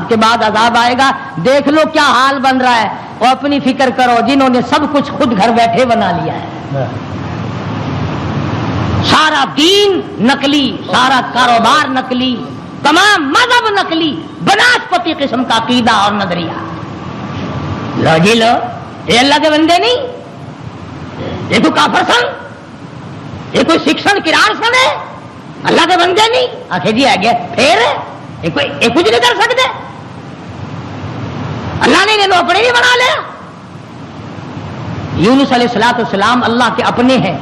S2: کے بعد عذاب آئے گا. دیکھ لو کیا حال بن رہا ہے. اور اپنی فکر کرو جنہوں نے سب کچھ خود گھر بیٹھے بنا لیا ہے. سارا دین نقلی، سارا کاروبار نقلی، تمام مذہب نقلی، بناسپتی قسم کا عقیدہ اور نظریہ. لو جی لو، یہ اللہ کے بندے نہیں، یہ کوئی کافر سن، یہ کوئی سکھ کرار سن ہے، اللہ کے بندے نہیں. آخر جی آ گیا پھر یہ کچھ نہیں کر سکتے، اللہ نے انہوں اپنے ہی بنا لیا. یونس علیہ السلام اللہ کے اپنے ہیں،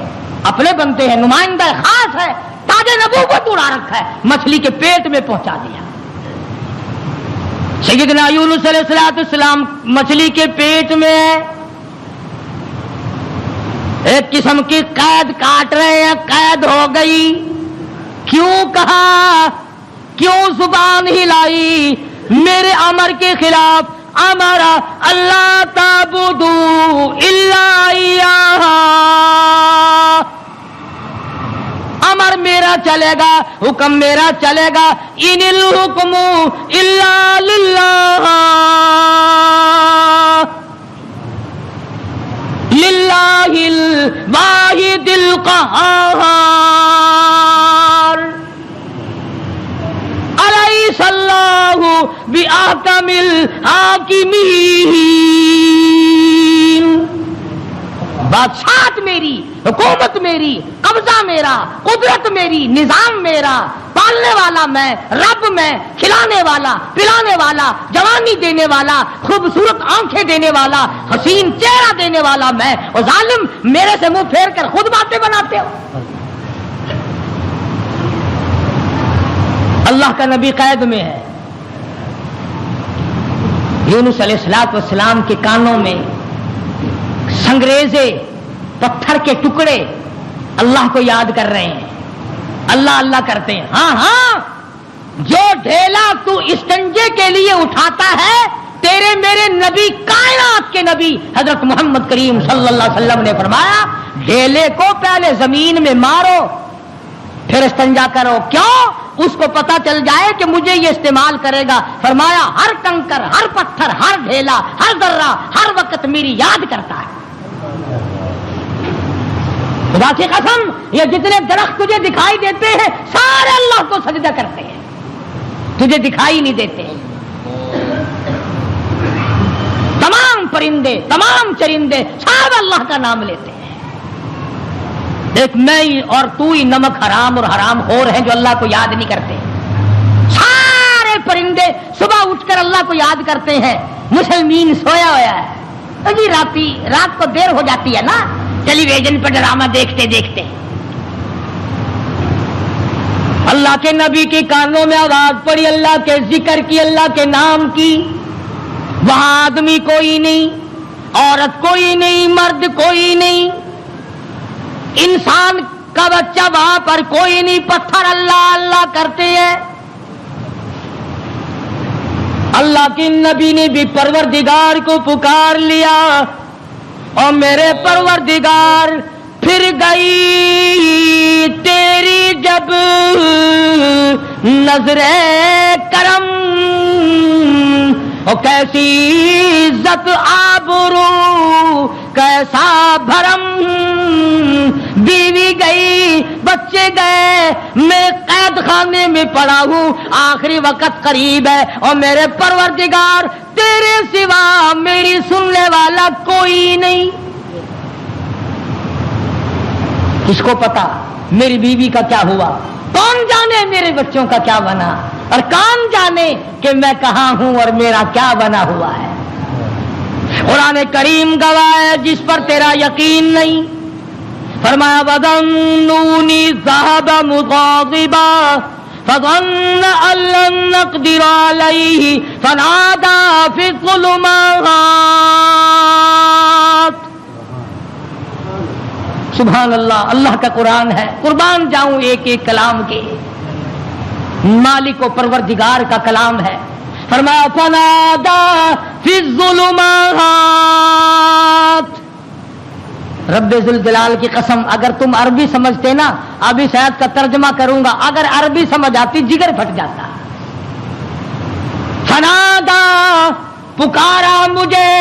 S2: اپنے بنتے ہیں، نمائندہ خاص ہے، تاج نبوت اڑا رکھا ہے، مچھلی کے پیٹ میں پہنچا دیا. سیدنا یونس علیہ السلام مچھلی کے پیٹ میں ہے، ایک قسم کی قید کاٹ رہے ہیں، قید ہو گئی. کیوں کہا، کیوں زبان ہلائی میرے امر کے خلاف؟ امر اللہ تعبدوا الا ایاہ، امر میرا چلے گا، حکم میرا چلے گا. ان الحکم الا للہ، للہ الواحد القہار. الیس اللہ بأحکم الحاکمین. بادشاہت میری، حکومت میری، قبضہ میرا، قدرت میری، نظام میرا، پالنے والا میں، رب میں، کھلانے والا، پلانے والا، جوانی دینے والا، خوبصورت آنکھیں دینے والا، حسین چہرہ دینے والا میں، اور ظالم میرے سے منہ پھیر کر خود باتیں بناتے ہو۔ اللہ کا نبی قید میں ہے، یونس علیہ السلام کے کانوں میں سنگریزے، پتھر کے ٹکڑے اللہ کو یاد کر رہے ہیں، اللہ اللہ کرتے ہیں۔ ہاں ہاں، جو ڈھیلا تو استنجے کے لیے اٹھاتا ہے، تیرے میرے نبی، کائنات کے نبی حضرت محمد کریم صلی اللہ علیہ وسلم نے فرمایا ڈھیلے کو پہلے زمین میں مارو پھر استنجا کرو۔ کیوں؟ اس کو پتا چل جائے کہ مجھے یہ استعمال کرے گا۔ فرمایا ہر کنکر، ہر پتھر، ہر ڈھیلا، ہر ذرہ ہر وقت میری یاد کرتا ہے۔ خدا کی قسم، یہ جتنے درخت تجھے دکھائی دیتے ہیں سارے اللہ کو سجدہ کرتے ہیں، تجھے دکھائی نہیں دیتے۔ تمام پرندے، تمام چرندے سب اللہ کا نام لیتے ہیں۔ ایک میں ہی اور تو ہی نمک حرام اور حرام خور ہیں جو اللہ کو یاد نہیں کرتے۔ سارے پرندے صبح اٹھ کر اللہ کو یاد کرتے ہیں۔ مسلمین سویا ہوا ہے جی، رات کو دیر ہو جاتی ہے نا، ٹیلی ویژن پر ڈرامہ دیکھتے دیکھتے۔ اللہ کے نبی کے کانوں میں آواز پڑی، اللہ کے ذکر کی، اللہ کے نام کی۔ وہاں آدمی کوئی نہیں، عورت کوئی نہیں، مرد کوئی نہیں، انسان کا بچہ وہاں پر کوئی نہیں، پتھر اللہ اللہ کرتے ہیں۔ اللہ کے نبی نے بھی پروردگار کو پکار لیا، اور میرے پروردگار پھر گئی تیری جب نظر کرم، اور کیسی عزت آبرو کیسا بھرم، بیوی گئی، بچے گئے، میں قید خانے میں پڑا ہوں، آخری وقت قریب ہے، اور میرے پروردگار تیرے سوا میری سننے والا کوئی نہیں۔ کس کو پتا میری بیوی کا کیا ہوا؟ کون جانے میرے بچوں کا کیا بنا؟ اور کون جانے کہ میں کہاں ہوں اور میرا کیا بنا ہوا ہے؟ قرآن کریم گواہ ہے جس پر تیرا یقین نہیں۔ فرمایا وَظَنُّونِي ذَهَبَ مُغَاضِبًا فَظَنَّ أَن لَّن نَّقْدِرَ عَلَيْهِ فَنَادَىٰ فِي الظُّلُمَاتِ۔ سبحان اللہ، اللہ کا قرآن ہے، قربان جاؤں ایک ایک کلام کے، مالک و پروردگار کا کلام ہے۔ فرمایا فَنَادَىٰ فِي الظُّلُمَاتِ۔ رب ذوالجلال کی قسم، اگر تم عربی سمجھتے نا، ابھی شاید کا ترجمہ کروں گا، اگر عربی سمجھ آتی جگر پھٹ جاتا۔ فنادا، پکارا مجھے،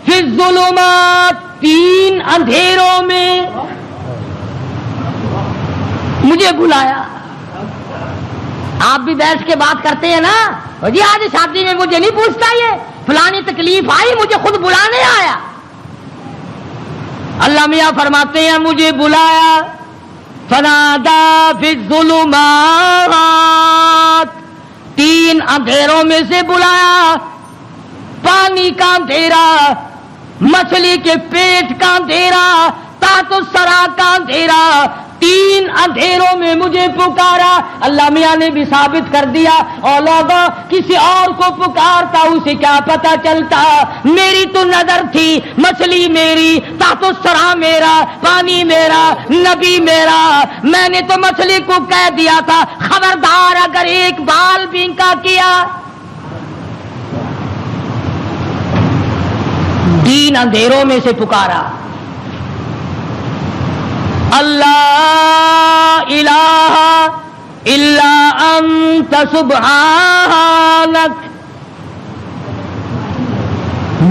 S2: فی الظلمات، تین اندھیروں میں مجھے بلایا۔ آپ بھی بیٹھ کے بات کرتے ہیں نا، جی آج شادی میں مجھے نہیں پوچھتا، یہ فلانی تکلیف آئی مجھے خود بلانے آیا۔ اللہ میاں فرماتے ہیں مجھے بلایا، فنادا فی الظلمات، تین اندھیروں میں سے بلایا، پانی کا اندھیرا، مچھلی کے پیٹ کا اندھیرا، تحت الثری کا اندھیرا، تین اندھیروں میں مجھے پکارا۔ اللہ میاں نے بھی ثابت کر دیا، اور لوگوں کسی اور کو پکارتا اسے کیا پتا چلتا، میری تو نظر تھی، مچھلی میری، تحت الثری میرا، پانی میرا، نبی میرا۔ میں نے تو مچھلی کو کہہ دیا تھا خبردار اگر ایک بال بینکا کیا۔ تین اندھیروں میں سے پکارا، اللہ الہ الا انت سبحانک۔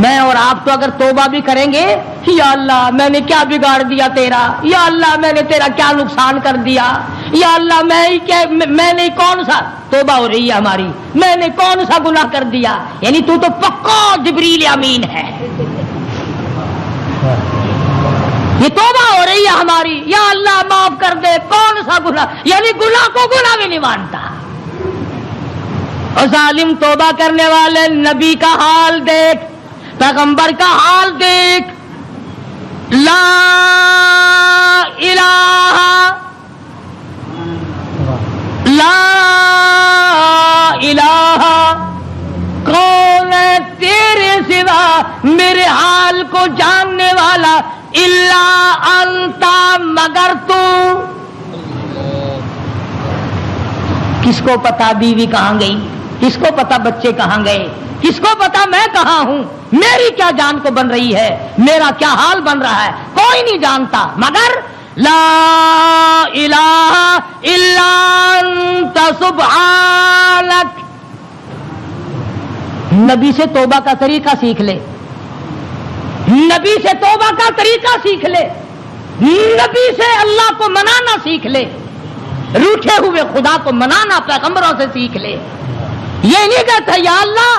S2: میں اور آپ تو اگر توبہ بھی کریں گے، یا اللہ میں نے کیا بگاڑ دیا تیرا، یا اللہ میں نے تیرا کیا نقصان کر دیا، یا اللہ میں نے کون سا، توبہ ہو رہی ہے ہماری، میں نے کون سا گناہ کر دیا، یعنی تو پکا جبریل امین ہے، یہ توبہ ہو رہی ہے ہماری، یا اللہ معاف کر دے، کون سا گناہ، یعنی گناہ کو گناہ بھی نہیں مانتا۔ اور ظالم توبہ کرنے والے نبی کا حال دیکھ، پیغمبر کا حال دیکھ. لا الہ کون ہے تیرے سوا میرے حال کو جاننے والا، الا انتا مگر تو. کس کو پتا بیوی کہاں گئی، کس کو پتا بچے کہاں گئے، کس کو پتا میں کہاں ہوں، میری کیا جان کو بن رہی ہے، میرا کیا حال بن رہا ہے، کوئی نہیں جانتا مگر لا الہ الا انت سبحانک. نبی سے توبہ کا طریقہ سیکھ لے، نبی سے توبہ کا طریقہ سیکھ لے، نبی سے اللہ کو منانا سیکھ لے، روٹھے ہوئے خدا کو منانا پیغمبروں سے سیکھ لے. یہ نہیں کہتا یا اللہ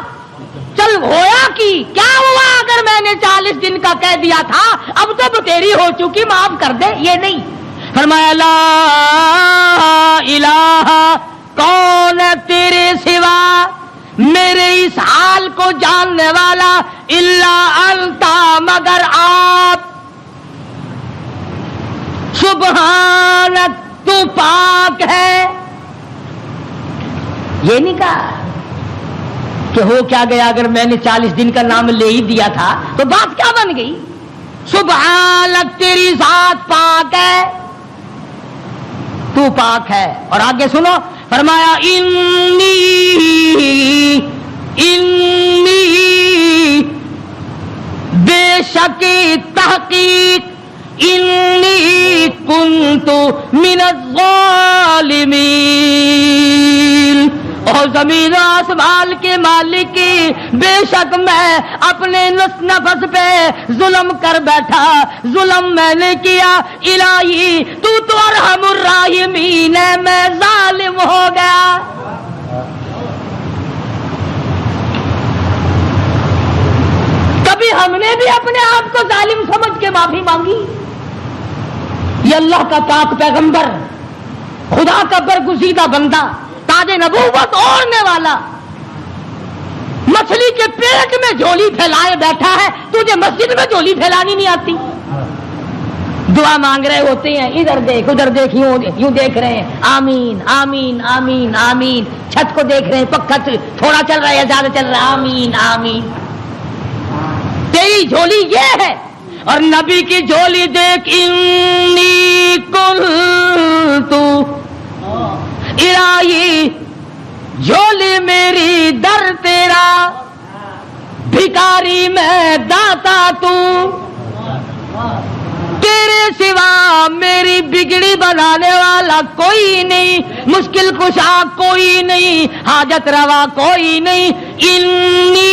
S2: چل ہویا کی کیا ہوا اگر میں نے 40 دن کا کہہ دیا تھا، اب تو بتیری ہو چکی معاف کر دے. یہ نہیں، فرمایا لا الہ کون ہے تیرے سوا میرے اس حال کو جاننے والا، الا انتا مگر آپ، سبحانک تو پاک ہے. یہ نہیں کہا کہ ہو کیا گیا اگر میں نے 40 دن کا نام لے ہی دیا تھا تو بات کیا بن گئی. سبحانک تیری ذات پاک ہے، تو پاک ہے. اور آگے سنو، فرمایا انی بے شک تحقیق انی کنت من الظالمین. اور زمین و آسمان کے مالک کی بے شک میں اپنے نفس پہ ظلم کر بیٹھا، ظلم میں نے کیا. الہی تو ارحم الراحمین ہے، میں ظالم ہو گیا. کبھی ہم نے بھی اپنے آپ کو ظالم سمجھ کے معافی مانگی؟ یہ اللہ کا پاک پیغمبر، خدا کا برگزیدہ بندہ، تاج نبوت اوڑھنے والا، مچھلی کے پیٹ میں جھولی پھیلائے بیٹھا ہے، تجھے مسجد میں جھولی پھیلانی نہیں آتی؟ دعا مانگ رہے ہوتے ہیں، ادھر دیکھ ادھر دیکھ، یوں دیکھ رہے ہیں، آمین آمین آمین آمین. چھت کو دیکھ رہے ہیں، پکا تھوڑا چل رہا ہے یا زیادہ چل رہا ہے، آمین آمین. تیری جھولی یہ ہے. اور نبی کی جھولی دیکھ، انی کنت الہی جھولی میری در تیرا، بھکاری میں داتا تو، تیرے سوا میری بگڑی بنانے والا کوئی نہیں، مشکل کشا کوئی نہیں، حاجت روا کوئی نہیں. انی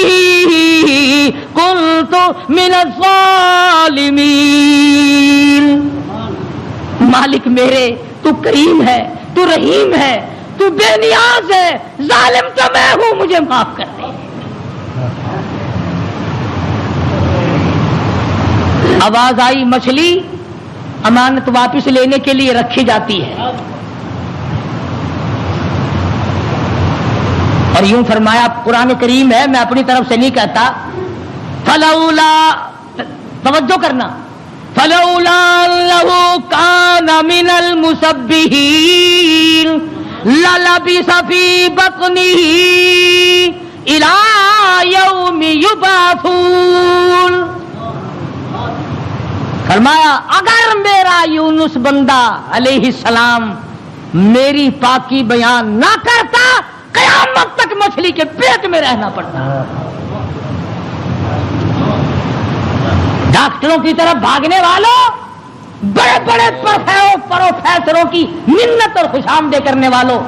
S2: کنت من الظالمین. مالک میرے تو کریم ہے، تو رحیم ہے، تو بے نیاز ہے، ظالم تو میں ہوں، مجھے معاف کر دے. آواز آئی، مچھلی امانت واپس لینے کے لیے رکھی جاتی ہے. اور یوں فرمایا، قرآن کریم ہے، میں اپنی طرف سے نہیں کہتا. فلولا، توجہ کرنا، فلولا انہ کان من المسبحین للبث فی بطنہ الی یوم یبعثون. فرمایا اگر میرا یونس بندہ علیہ السلام میری پاکی بیان نہ کرتا، قیامت تک مچھلی کے پیٹ میں رہنا پڑتا. ڈاکٹروں کی طرف بھاگنے والوں، بڑے بڑے پروفیسروں کی منت اور خوشامدے کرنے والوں،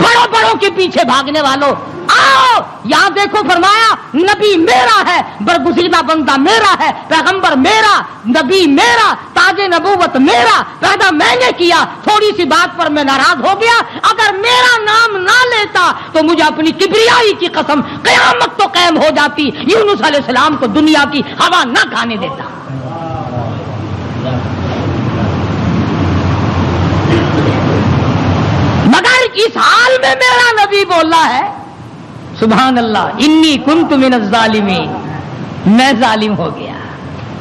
S2: بڑوں بڑوں کے پیچھے بھاگنے والوں، آؤ یہاں دیکھو. فرمایا نبی میرا ہے، برگزیدہ بندہ میرا ہے، پیغمبر میرا، نبی میرا، تاج نبوت میرا، پیدا میں نے کیا. تھوڑی سی بات پر میں ناراض ہو گیا، اگر میرا نام نہ لیتا تو مجھے اپنی کبریائی کی قسم قیامت تو قائم ہو جاتی، یونس علیہ السلام کو دنیا کی ہوا نہ کھانے دیتا. مگر اس حال میں میرا نبی بولا ہے سبحان اللہ انی کنت من الظالمین، میں ظالم ہو گیا،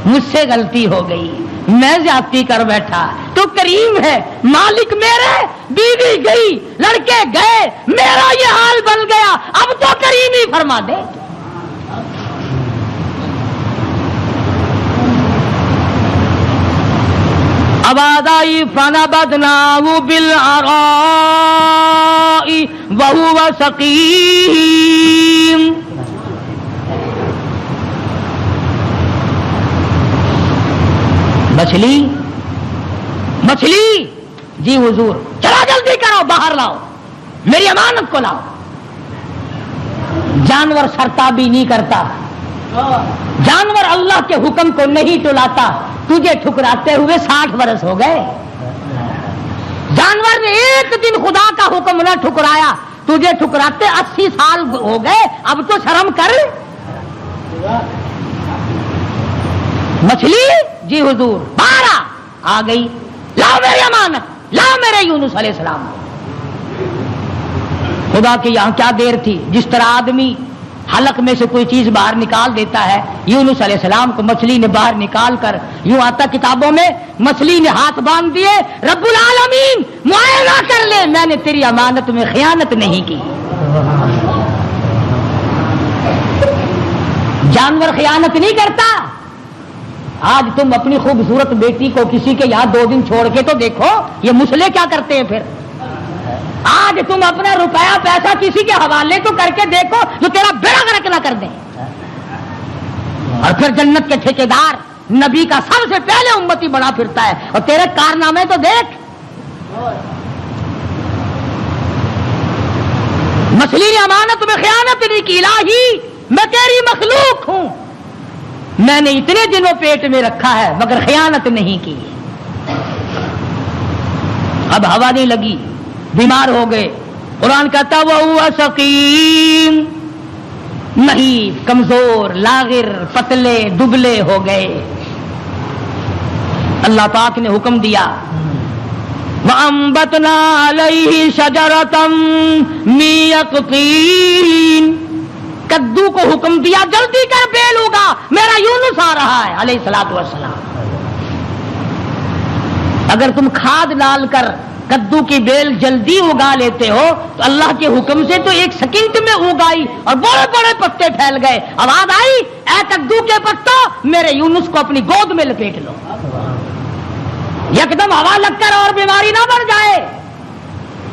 S2: مجھ سے غلطی ہو گئی، میں زیادتی کر بیٹھا، تو کریم ہے مالک میرے، بیوی گئی، لڑکے گئے، میرا یہ حال بن گیا، اب تو کریم ہی فرما دے۔ آواز آئی فنبذناہ بالعراء وہو سقیم، مچھلی مچھلی جی حضور، چلا جلدی کرو، باہر لاؤ، میری امانت کو لاؤ۔ جانور سرتابی نہیں کرتا، جانور اللہ کے حکم کو نہیں ٹلاتا، تجھے ٹھکراتے ہوئے 60 برس ہو گئے۔ جانور نے ایک دن خدا کا حکم نہ ٹھکرایا، تجھے ٹھکراتے 80 سال ہو گئے، اب تو شرم کر۔ مچھلی جی حضور، باہر آ گئی، لاؤ میری امانت، لاؤ میرے یونس علیہ السلام۔ خدا کے یہاں کیا دیر تھی، جس طرح آدمی حلق میں سے کوئی چیز باہر نکال دیتا ہے، یونس علیہ السلام کو مچھلی نے باہر نکال کر، یوں آتا کتابوں میں، مچھلی نے ہاتھ باندھ دیے، رب العالمین معائنہ کر لے، میں نے تیری امانت میں خیانت نہیں کی۔ جانور خیانت نہیں کرتا۔ آج تم اپنی خوبصورت بیٹی کو کسی کے یہاں 2 دن چھوڑ کے تو دیکھو، یہ مسلے کیا کرتے ہیں پھر۔ آج تم اپنا روپیہ پیسہ کسی کے حوالے تو کر کے دیکھو جو تیرا بیڑا غرق نہ کر دیں۔ اور پھر جنت کے ٹھیکیدار نبی کا سب سے پہلے امتی بنا پھرتا ہے، اور تیرے کارنامے تو دیکھ۔ مچھلی نے امانت میں خیانت نہیں کی، الہی میں تیری مخلوق ہوں، میں نے اتنے دنوں پیٹ میں رکھا ہے مگر خیانت نہیں کی۔ اب ہوا نہیں لگی، بیمار ہو گئے، قرآن کہتا وہو سقیم، نہیں کمزور، لاغر، پتلے دبلے ہو گئے۔ اللہ پاک نے حکم دیا وَأَنبَتْنَا عَلَيْهِ شَجَرَةً مِّن يَقْطِينٍ، کدو کو حکم دیا جلدی کر بیل ہوگا، میرا یونس آ رہا ہے علیہ الصلوۃ والسلام۔ اگر تم کھاد ڈال کر کدو کی بیل جلدی اگا لیتے ہو تو اللہ کے حکم سے تو 1 سیکنڈ میں اگائی اور بڑے بڑے پتے پھیل گئے۔ آواز آئی اے کدو کے پتوں، میرے یونس کو اپنی گود میں لپیٹ لو، یکدم ہوا لگ کر اور بیماری نہ بڑھ جائے۔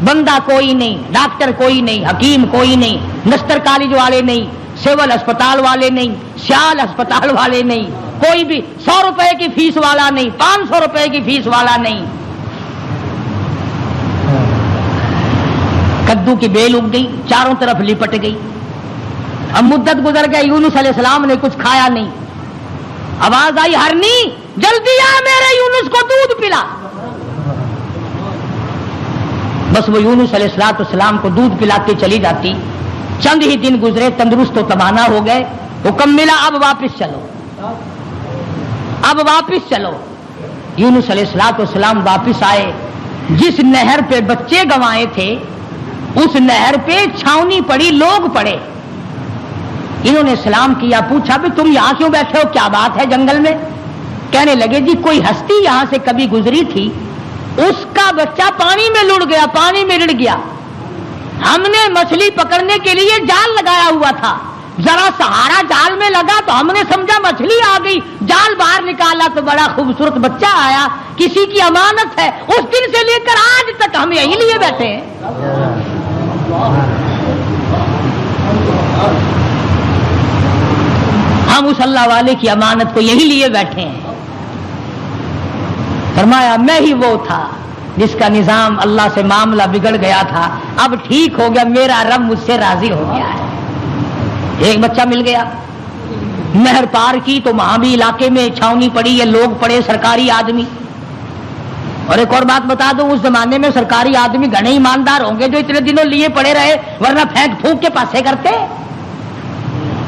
S2: بندہ کوئی نہیں، ڈاکٹر کوئی نہیں، حکیم کوئی نہیں، نستر کالج والے نہیں، سول اسپتال والے نہیں، سیال اسپتال والے نہیں، کوئی بھی 100 روپے کی فیس والا نہیں، 500 روپے کی فیس والا نہیں۔ کدو کی بیل اگ گئی، چاروں طرف لپٹ گئی۔ اب مدت گزر گئی، یونس علیہ السلام نے کچھ کھایا نہیں۔ آواز آئی ہرنی جلدی آ، میرے یونس کو دودھ پلا۔ بس وہ یونس علیہ السلام کو دودھ پلاتے چلی جاتی۔ چند ہی دن گزرے، تندرست و توانا ہو گئے، حکم ملا اب واپس چلو، اب واپس چلو۔ یونس علیہ السلام واپس آئے، جس نہر پہ بچے گنوائے تھے اس نہر پہ چھاونی پڑی، لوگ پڑے۔ انہوں نے سلام کیا، پوچھا بھی تم یہاں کیوں بیٹھے ہو، کیا بات ہے جنگل میں؟ کہنے لگے جی کوئی ہستی یہاں سے کبھی گزری تھی، اس کا بچہ پانی میں لڑ گیا، پانی میں رڑ گیا، ہم نے مچھلی پکڑنے کے لیے جال لگایا ہوا تھا، ذرا سہارا جال میں لگا تو ہم نے سمجھا مچھلی آ گئی، جال باہر نکالا تو بڑا خوبصورت بچہ آیا، کسی کی امانت ہے، اس دن سے لے کر آج تک ہم یہی لیے بیٹھے ہیں۔ ہم اس اللہ والے کی امانت کو یہی لیے بیٹھے ہیں۔ فرمایا میں ہی وہ تھا جس کا نظام اللہ سے معاملہ بگڑ گیا تھا، اب ٹھیک ہو گیا، میرا رب مجھ سے راضی ہو گیا ہے۔ ایک بچہ مل گیا، نہر پار کی تو وہاں بھی علاقے میں چھاونی پڑی ہے، لوگ پڑے، سرکاری آدمی۔ اور ایک اور بات بتا دوں، اس زمانے میں سرکاری آدمی گھنے ایماندار ہوں گے جو اتنے دنوں لیے پڑے رہے، ورنہ پھینک پھونک کے پاسے کرتے۔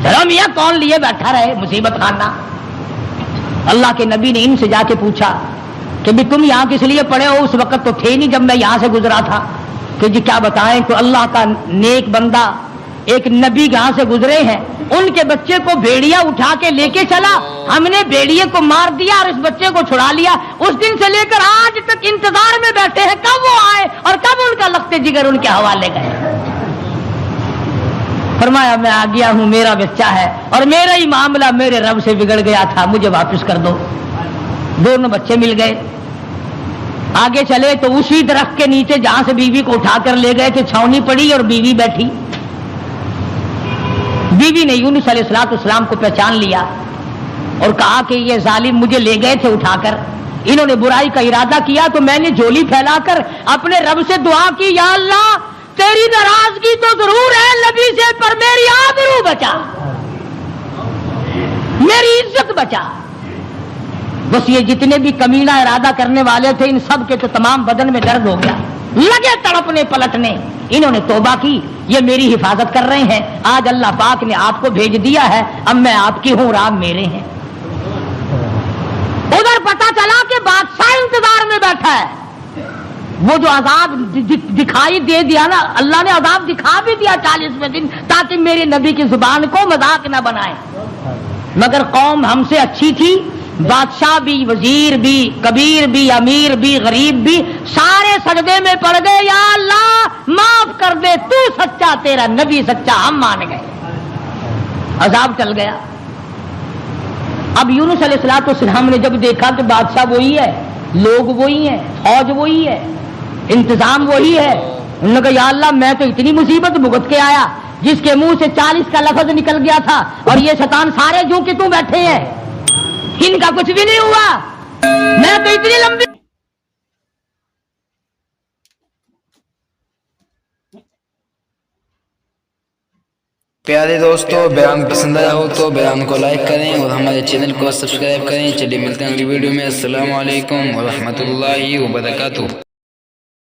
S2: چلو میاں کون لیے بیٹھا رہے، مصیبت خانہ۔ اللہ کے نبی نے ان سے جا کے پوچھا کہ بھی تم یہاں کس لیے پڑے ہو؟ اس وقت تو تھے نہیں جب میں یہاں سے گزرا تھا۔ کہ جی کیا بتائیں کہ اللہ کا نیک بندہ ایک نبی یہاں سے گزرے ہیں, ان کے بچے کو بھیڑیا اٹھا کے لے کے چلا, ہم نے بھیڑیے کو مار دیا اور اس بچے کو چھڑا لیا. اس دن سے لے کر آج تک انتظار میں بیٹھے ہیں کب وہ آئے اور کب ان کا لخت جگر ان کے حوالے گئے. فرمایا میں آ گیا ہوں, میرا بچہ ہے اور میرا ہی معاملہ میرے رب سے بگڑ گیا تھا, مجھے واپس کر دو. دونوں بچے مل گئے. آگے چلے تو اسی درخت کے نیچے جہاں سے بیوی کو اٹھا کر لے گئے تھے چھاونی پڑی اور بیوی بیٹھی. بیوی نے یونس علیہ السلام کو پہچان لیا اور کہا کہ یہ ظالم مجھے لے گئے تھے اٹھا کر, انہوں نے برائی کا ارادہ کیا تو میں نے جھولی پھیلا کر اپنے رب سے دعا کی, یا اللہ تیری ناراضگی تو ضرور ہے نبی سے, پر میری آبرو بچا, میری عزت بچا. بس یہ جتنے بھی کمینہ ارادہ کرنے والے تھے ان سب کے تو تمام بدن میں درد ہو گیا, لگے تڑپنے پلٹنے. انہوں نے توبہ کی, یہ میری حفاظت کر رہے ہیں, آج اللہ پاک نے آپ کو بھیج دیا ہے, اب میں آپ کی ہوں اور آپ میرے ہیں. ادھر پتا چلا کہ بادشاہ انتظار میں بیٹھا ہے. وہ جو عذاب دکھائی دے دیا نا, اللہ نے عذاب دکھا بھی دیا 40ویں دن تاکہ میرے نبی کی زبان کو مذاق نہ بنائے. مگر قوم ہم سے اچھی تھی, بادشاہ بھی, وزیر بھی, کبیر بھی, امیر بھی, غریب بھی, سارے سجدے میں پڑ گئے, یا اللہ معاف کر دے, تو سچا, تیرا نبی سچا, ہم مان گئے. عذاب چل گیا. اب یونس علیہ السلام نے جب دیکھا کہ بادشاہ وہی ہے, لوگ وہی ہیں, فوج وہی ہے, انتظام وہی ہے, انہوں نے کہا یا اللہ میں تو اتنی مصیبت بھگت کے آیا, جس کے منہ سے 40 کا لفظ نکل گیا تھا اور یہ شیطان سارے جو کہ تم بیٹھے ہیں, ان کا کچھ بھی نہیں ہوا, میں تو اتنی لمبی.
S1: پیارے دوستو, بیان پسند آیا ہو تو بیان کو لائک کریں اور ہمارے چینل کو سبسکرائب کریں. چلیے ملتے ہیں اگلی ویڈیو میں. السلام علیکم ورحمۃ اللہ وبرکاتہ.